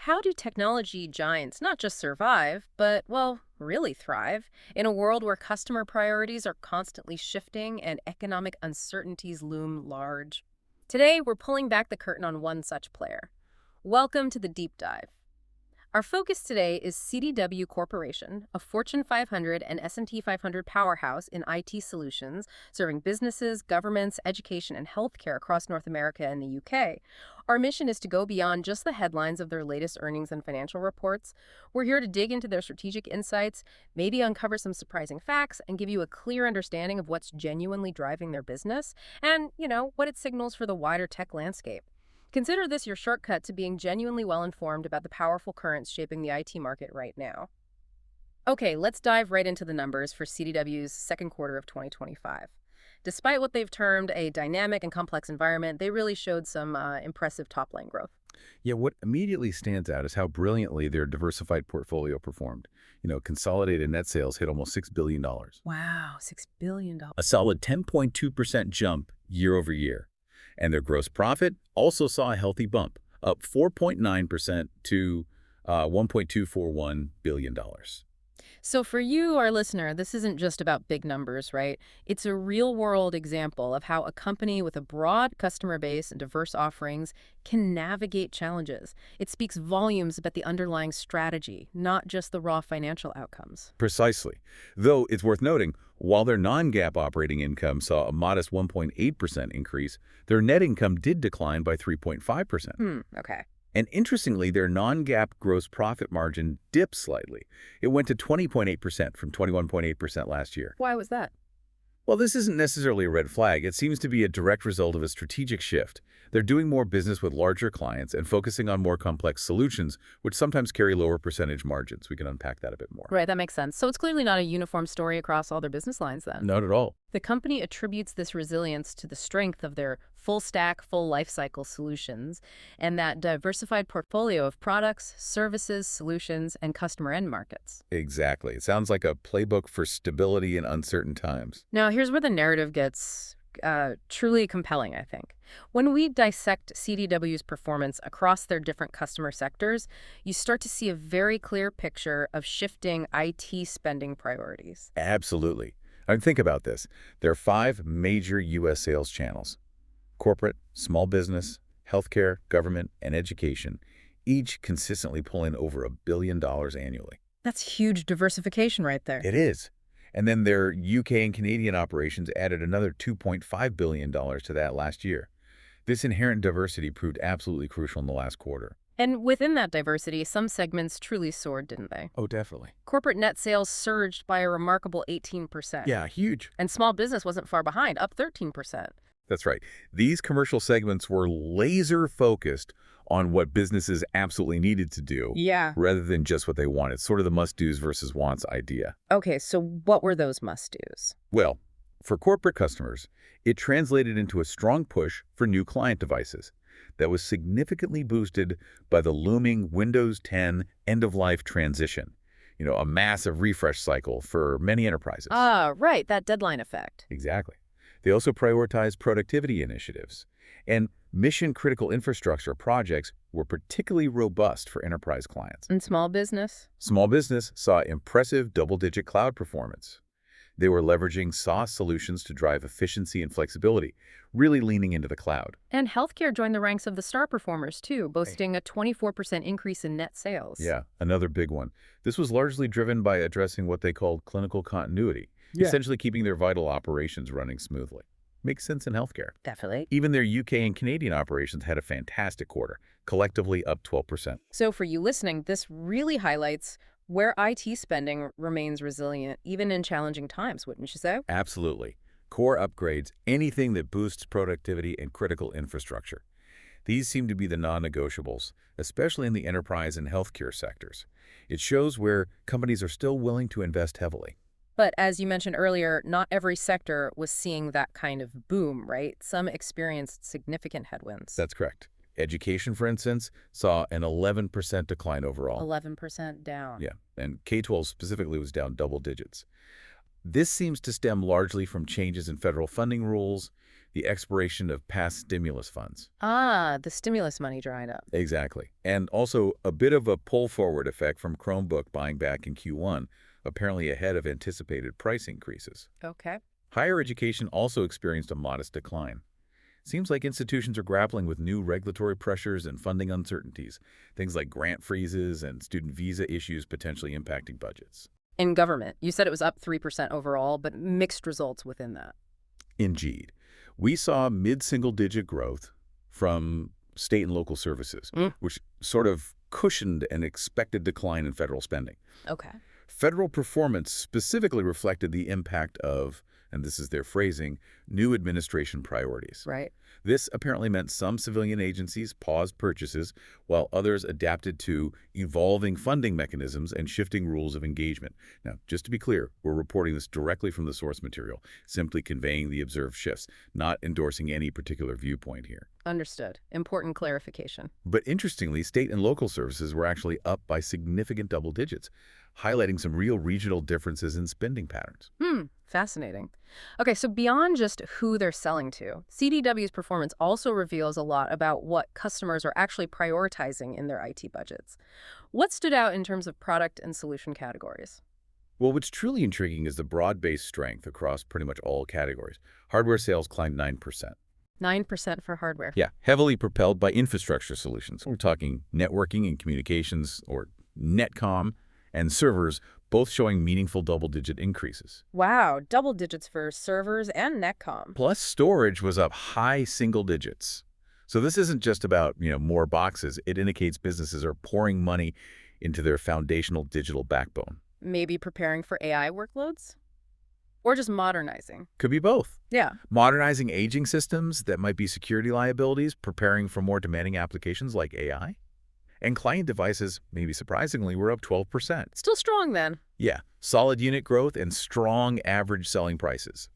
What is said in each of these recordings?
How do technology giants not just survive, but, well, really thrive in a world where customer priorities are constantly shifting and economic uncertainties loom large? Today, we're pulling back the curtain on one such player. Welcome to the deep dive. Our focus today is CDW Corporation, a Fortune 500 and S&P 500 powerhouse in IT solutions, serving businesses, governments, education, and healthcare across North America and the UK. Our mission is to go beyond just the headlines of their latest earnings and financial reports. We're here to dig into their strategic insights, maybe uncover some surprising facts, and give you a clear understanding of what's genuinely driving their business and, what it signals for the wider tech landscape. Consider this your shortcut to being genuinely well-informed about the powerful currents shaping the IT market right now. Okay, let's dive right into the numbers for CDW's second quarter of 2025. Despite what they've termed a dynamic and complex environment, they really showed some impressive top-line growth. Yeah, what immediately stands out is how brilliantly their diversified portfolio performed. Consolidated net sales hit almost $6 billion, Wow, $6 billion. a solid 10.2% jump year over year. And their gross profit also saw a healthy bump, up 4.9% to $1.241 billion. So for you, our listener, this isn't just about big numbers, right? It's a real-world example of how a company with a broad customer base and diverse offerings can navigate challenges. It speaks volumes about the underlying strategy, not just the raw financial outcomes. Precisely. Though it's worth noting, while their non-GAAP operating income saw a modest 1.8% increase, their net income did decline by 3.5%. Okay. And interestingly, their non-GAAP gross profit margin dipped slightly. It went to 20.8% from 21.8% last year. Why was that? Well, this isn't necessarily a red flag. It seems to be a direct result of a strategic shift. They're doing more business with larger clients and focusing on more complex solutions, which sometimes carry lower percentage margins. We can unpack that a bit more. Right, that makes sense. So it's clearly not a uniform story across all their business lines then. Not at all. The company attributes this resilience to the strength of their full stack, full life cycle solutions and that diversified portfolio of products, services, solutions, and customer end markets. Exactly. It sounds like a playbook for stability in uncertain times. Now, here's where the narrative gets truly compelling, I think. When we dissect CDW's performance across their different customer sectors, you start to see a very clear picture of shifting IT spending priorities. Absolutely. I mean, think about this. There are 5 major U.S. sales channels: corporate, small business, healthcare, government, and education, each consistently pulling over $1 billion annually. That's huge diversification right there. It is. And then their UK and Canadian operations added another $2.5 billion to that last year. This inherent diversity proved absolutely crucial in the last quarter. And within that diversity, some segments truly soared, didn't they? Oh, definitely. Corporate net sales surged by a remarkable 18%. Yeah, huge. And small business wasn't far behind, up 13%. That's right. These commercial segments were laser-focused on what businesses absolutely needed to do, Yeah. rather than just what they wanted, sort of the must-dos versus wants idea. Okay, so what were those must-dos? Well, for corporate customers, it translated into a strong push for new client devices that was significantly boosted by the looming Windows 10 end-of-life transition, a massive refresh cycle for many enterprises. Ah, right, that deadline effect. Exactly. They also prioritized productivity initiatives, and mission-critical infrastructure projects were particularly robust for enterprise clients. And small business? Small business saw impressive double-digit cloud performance. They were leveraging SaaS solutions to drive efficiency and flexibility, really leaning into the cloud. And healthcare joined the ranks of the star performers, too, boasting a 24% increase in net sales. Yeah, another big one. This was largely driven by addressing what they called clinical continuity, essentially keeping their vital operations running smoothly. Makes sense in healthcare. Definitely. Even their UK and Canadian operations had a fantastic quarter, collectively up 12%. So for you listening, this really highlights where IT spending remains resilient, even in challenging times, wouldn't you say? Absolutely. Core upgrades, anything that boosts productivity and critical infrastructure. These seem to be the non-negotiables, especially in the enterprise and healthcare sectors. It shows where companies are still willing to invest heavily. But as you mentioned earlier, not every sector was seeing that kind of boom, right? Some experienced significant headwinds. That's correct. Education, for instance, saw an 11% decline overall. 11% down. Yeah, and K-12 specifically was down double digits. This seems to stem largely from changes in federal funding rules, the expiration of past stimulus funds. Ah, the stimulus money dried up. Exactly. And also a bit of a pull-forward effect from Chromebook buying back in Q1, apparently ahead of anticipated price increases. Okay. Higher education also experienced a modest decline. Seems like institutions are grappling with new regulatory pressures and funding uncertainties, things like grant freezes and student visa issues potentially impacting budgets. In government, you said it was up 3% overall, but mixed results within that. Indeed. We saw mid-single-digit growth from state and local services, which sort of cushioned an expected decline in federal spending. Okay. Federal performance specifically reflected the impact of, and this is their phrasing, new administration priorities. Right. This apparently meant some civilian agencies paused purchases, while others adapted to evolving funding mechanisms and shifting rules of engagement. Now, just to be clear, we're reporting this directly from the source material, simply conveying the observed shifts, not endorsing any particular viewpoint here. Understood. Important clarification. But interestingly, state and local services were actually up by significant double digits, highlighting some real regional differences in spending patterns. Fascinating. Okay, so beyond just who they're selling to, CDW's performance also reveals a lot about what customers are actually prioritizing in their IT budgets. What stood out in terms of product and solution categories? Well, what's truly intriguing is the broad-based strength across pretty much all categories. Hardware sales climbed 9%. 9% for hardware. Yeah, heavily propelled by infrastructure solutions. We're talking networking and communications, or netcom, and servers, both showing meaningful double-digit increases. Wow, double digits for servers and netcom. Plus, storage was up high single digits. So this isn't just about, more boxes. It indicates businesses are pouring money into their foundational digital backbone. Maybe preparing for AI workloads? Or just modernizing? Could be both. Yeah. Modernizing aging systems that might be security liabilities, preparing for more demanding applications like AI. And client devices, maybe surprisingly, were up 12%. Still strong then. Yeah, solid unit growth and strong average selling prices.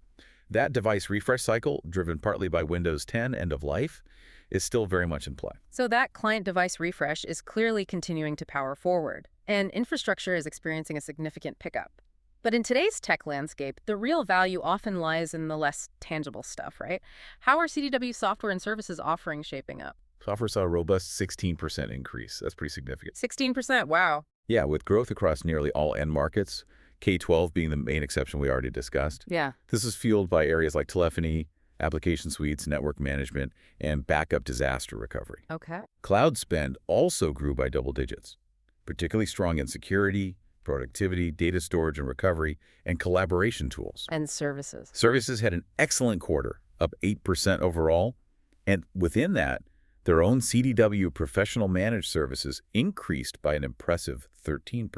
That device refresh cycle, driven partly by Windows 10 end of life, is still very much in play. So that client device refresh is clearly continuing to power forward, and infrastructure is experiencing a significant pickup. But in today's tech landscape, the real value often lies in the less tangible stuff, right? How are CDW software and services offerings shaping up? Software saw a robust 16% increase. That's pretty significant. 16%, wow. Yeah, with growth across nearly all end markets, K-12 being the main exception we already discussed. Yeah. This is fueled by areas like telephony, application suites, network management, and backup disaster recovery. Okay. Cloud spend also grew by double digits, particularly strong in security, productivity, data storage and recovery, and collaboration tools. And services. Services had an excellent quarter, up 8% overall, and within that, their own CDW professional managed services increased by an impressive 13%.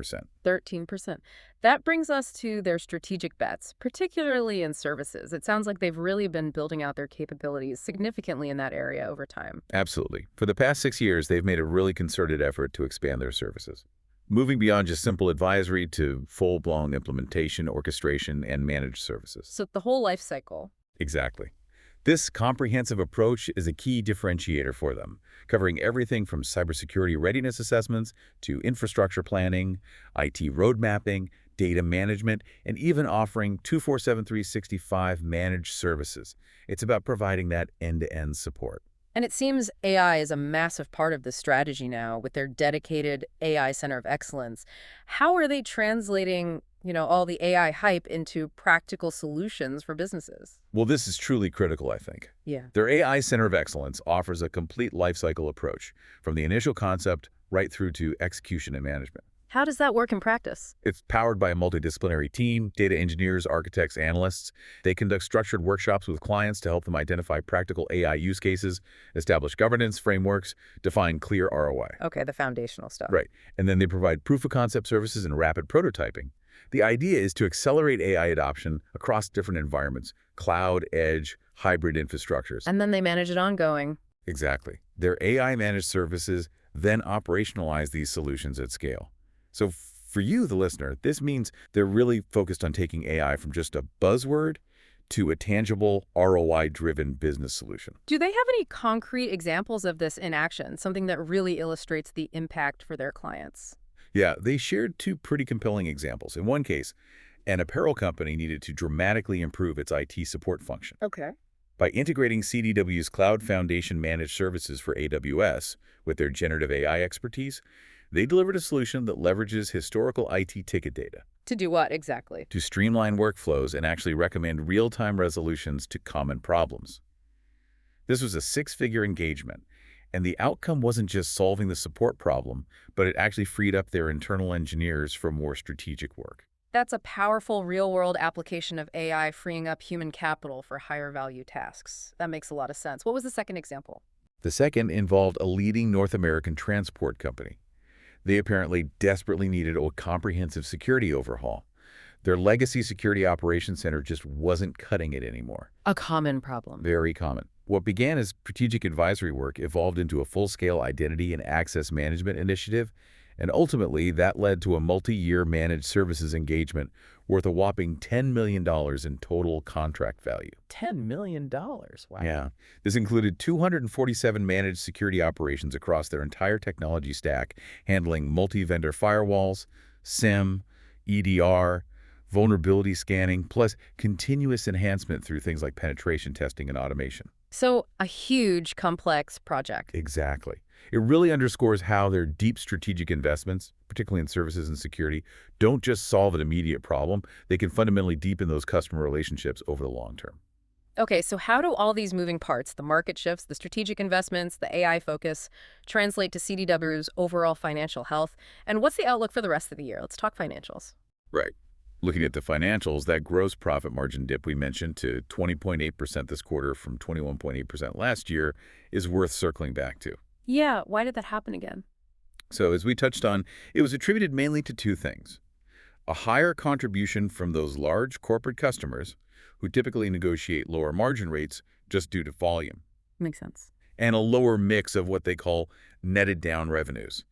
13%. That brings us to their strategic bets, particularly in services. It sounds like they've really been building out their capabilities significantly in that area over time. Absolutely. For the past 6 years, they've made a really concerted effort to expand their services, moving beyond just simple advisory to full-blown implementation, orchestration, and managed services. So the whole life cycle. Exactly. This comprehensive approach is a key differentiator for them, covering everything from cybersecurity readiness assessments to infrastructure planning, IT road mapping, data management, and even offering 24/7/365 managed services. It's about providing that end-to-end support. And it seems AI is a massive part of this strategy now with their dedicated AI Center of Excellence. How are they translating, all the AI hype into practical solutions for businesses? Well, this is truly critical, I think. Yeah. Their AI Center of Excellence offers a complete lifecycle approach, from the initial concept right through to execution and management. How does that work in practice? It's powered by a multidisciplinary team, data engineers, architects, analysts. They conduct structured workshops with clients to help them identify practical AI use cases, establish governance frameworks, define clear ROI. Okay, the foundational stuff. Right. And then they provide proof-of-concept services and rapid prototyping. The idea is to accelerate AI adoption across different environments, cloud, edge, hybrid infrastructures. And then they manage it ongoing. Exactly. Their AI-managed services then operationalize these solutions at scale. So for you, the listener, this means they're really focused on taking AI from just a buzzword to a tangible, ROI-driven business solution. Do they have any concrete examples of this in action, something that really illustrates the impact for their clients? Yeah, they shared two pretty compelling examples. In one case, an apparel company needed to dramatically improve its IT support function. Okay. By integrating CDW's Cloud Foundation managed services for AWS with their generative AI expertise, they delivered a solution that leverages historical IT ticket data To do what exactly? to streamline workflows and actually recommend real-time resolutions to common problems. This was a six-figure engagement, and the outcome wasn't just solving the support problem, but it actually freed up their internal engineers for more strategic work. That's a powerful real-world application of AI freeing up human capital for higher-value tasks. That makes a lot of sense. What was the second example? The second involved a leading North American transport company. They apparently desperately needed a comprehensive security overhaul. Their legacy security operations center just wasn't cutting it anymore. A common problem. Very common. What began as strategic advisory work evolved into a full-scale identity and access management initiative, and ultimately that led to a multi-year managed services engagement worth a whopping $10 million in total contract value. $10 million? Wow. Yeah. This included 247 managed security operations across their entire technology stack, handling multi-vendor firewalls, SIEM, EDR, vulnerability scanning, plus continuous enhancement through things like penetration testing and automation. So a huge, complex project. Exactly. It really underscores how their deep strategic investments, particularly in services and security, don't just solve an immediate problem. They can fundamentally deepen those customer relationships over the long term. Okay, so how do all these moving parts, the market shifts, the strategic investments, the AI focus, translate to CDW's overall financial health? And what's the outlook for the rest of the year? Let's talk financials. Right. Looking at the financials, that gross profit margin dip we mentioned to 20.8% this quarter from 21.8% last year is worth circling back to. Yeah, why did that happen again? So as we touched on, it was attributed mainly to two things. A higher contribution from those large corporate customers who typically negotiate lower margin rates just due to volume, Makes sense. and a lower mix of what they call netted down revenues.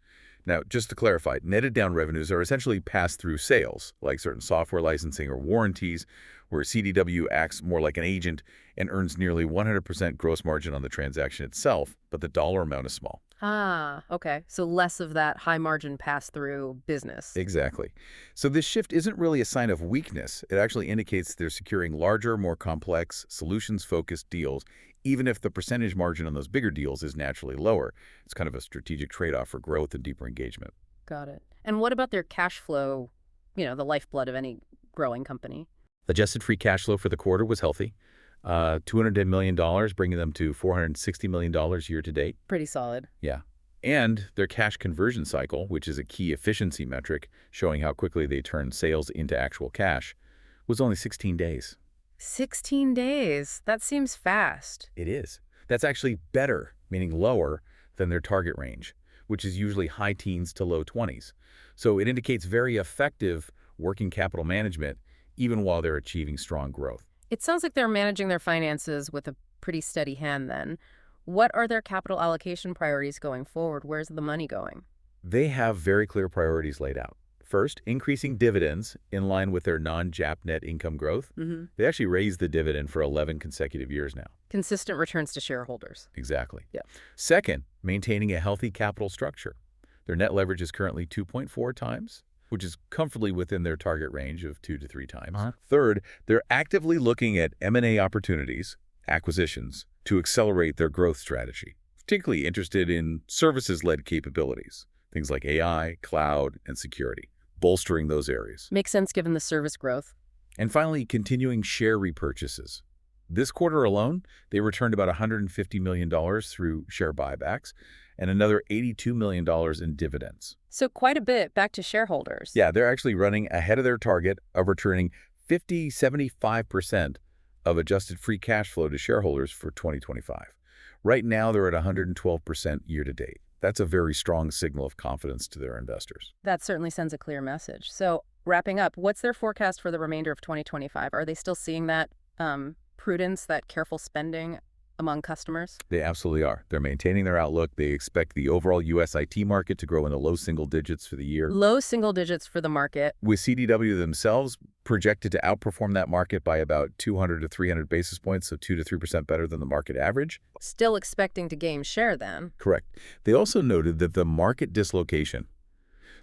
Now, just to clarify, netted down revenues are essentially pass-through sales, like certain software licensing or warranties, where CDW acts more like an agent and earns nearly 100% gross margin on the transaction itself, but the dollar amount is small. Ah, okay. So less of that high margin pass-through business. Exactly. So this shift isn't really a sign of weakness. It actually indicates they're securing larger, more complex, solutions-focused deals, even if the percentage margin on those bigger deals is naturally lower. It's kind of a strategic trade-off for growth and deeper engagement. Got it. And what about their cash flow, the lifeblood of any growing company? Adjusted free cash flow for the quarter was healthy. $210 million, bringing them to $460 million year to date. Pretty solid. Yeah. And their cash conversion cycle, which is a key efficiency metric showing how quickly they turn sales into actual cash, was only 16 days. 16 days. That seems fast. It is. That's actually better, meaning lower, than their target range, which is usually high teens to low 20s. So it indicates very effective working capital management, even while they're achieving strong growth. It sounds like they're managing their finances with a pretty steady hand then. What are their capital allocation priorities going forward? Where's the money going? They have very clear priorities laid out. First, increasing dividends in line with their non-GAAP net income growth. They actually raised the dividend for 11 consecutive years now. Consistent returns to shareholders. Exactly. Yeah. Second, maintaining a healthy capital structure. Their net leverage is currently 2.4 times, which is comfortably within their target range of 2 to 3 times. Third, they're actively looking at M&A opportunities, acquisitions, to accelerate their growth strategy, particularly interested in services-led capabilities, things like AI, cloud, and security, bolstering those areas. Makes sense given the service growth. And finally, continuing share repurchases. This quarter alone, they returned about $150 million through share buybacks and another $82 million in dividends. So quite a bit back to shareholders. Yeah, they're actually running ahead of their target of returning 75% of adjusted free cash flow to shareholders for 2025. Right now, they're at 112% year to date. That's a very strong signal of confidence to their investors. That certainly sends a clear message. So wrapping up, what's their forecast for the remainder of 2025? Are they still seeing that prudence, that careful spending among customers? They absolutely are. They're maintaining their outlook. They expect the overall U.S. IT market to grow in the low single digits for the year. Low single digits for the market. With CDW themselves projected to outperform that market by about 200 to 300 basis points, so 2 to 3% better than the market average. Still expecting to gain share then. Correct. They also noted that the market dislocation,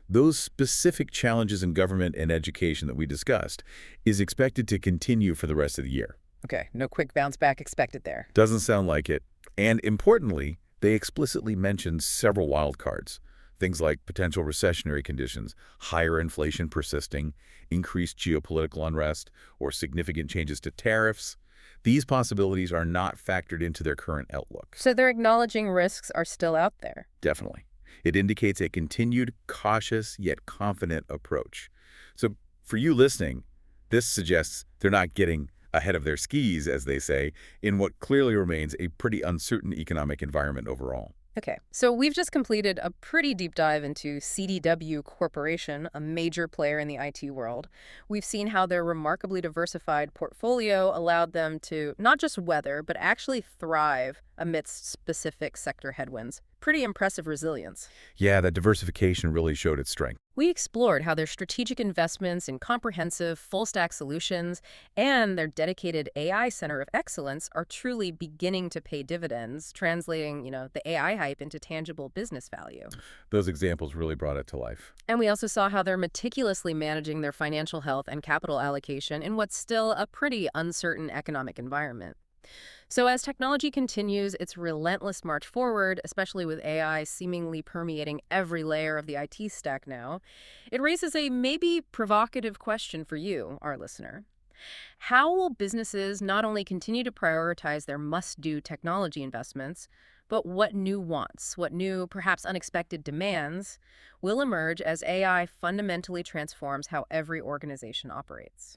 those specific challenges in government and education that we discussed, is expected to continue for the rest of the year. Okay, no quick bounce back expected there. Doesn't sound like it. And importantly, they explicitly mentioned several wildcards. Things like potential recessionary conditions, higher inflation persisting, increased geopolitical unrest, or significant changes to tariffs. These possibilities are not factored into their current outlook. So they're acknowledging risks are still out there. Definitely. It indicates a continued cautious yet confident approach. So for you listening, this suggests they're not getting ahead of their skis, as they say, in what clearly remains a pretty uncertain economic environment overall. Okay, so we've just completed a pretty deep dive into CDW Corporation, a major player in the IT world. We've seen how their remarkably diversified portfolio allowed them to not just weather, but actually thrive amidst specific sector headwinds. Pretty impressive resilience. Yeah, that diversification really showed its strength. We explored how their strategic investments in comprehensive, full-stack solutions and their dedicated AI center of excellence are truly beginning to pay dividends, translating, the AI hype into tangible business value. Those examples really brought it to life. And we also saw how they're meticulously managing their financial health and capital allocation in what's still a pretty uncertain economic environment. So as technology continues its relentless march forward, especially with AI seemingly permeating every layer of the IT stack now, it raises a maybe provocative question for you, our listener. How will businesses not only continue to prioritize their must-do technology investments, but what new wants, what new, perhaps unexpected demands will emerge as AI fundamentally transforms how every organization operates?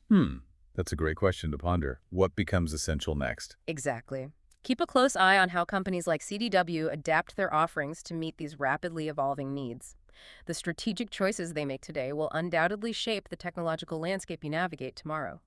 That's a great question to ponder. What becomes essential next? Exactly. Keep a close eye on how companies like CDW adapt their offerings to meet these rapidly evolving needs. The strategic choices they make today will undoubtedly shape the technological landscape you navigate tomorrow.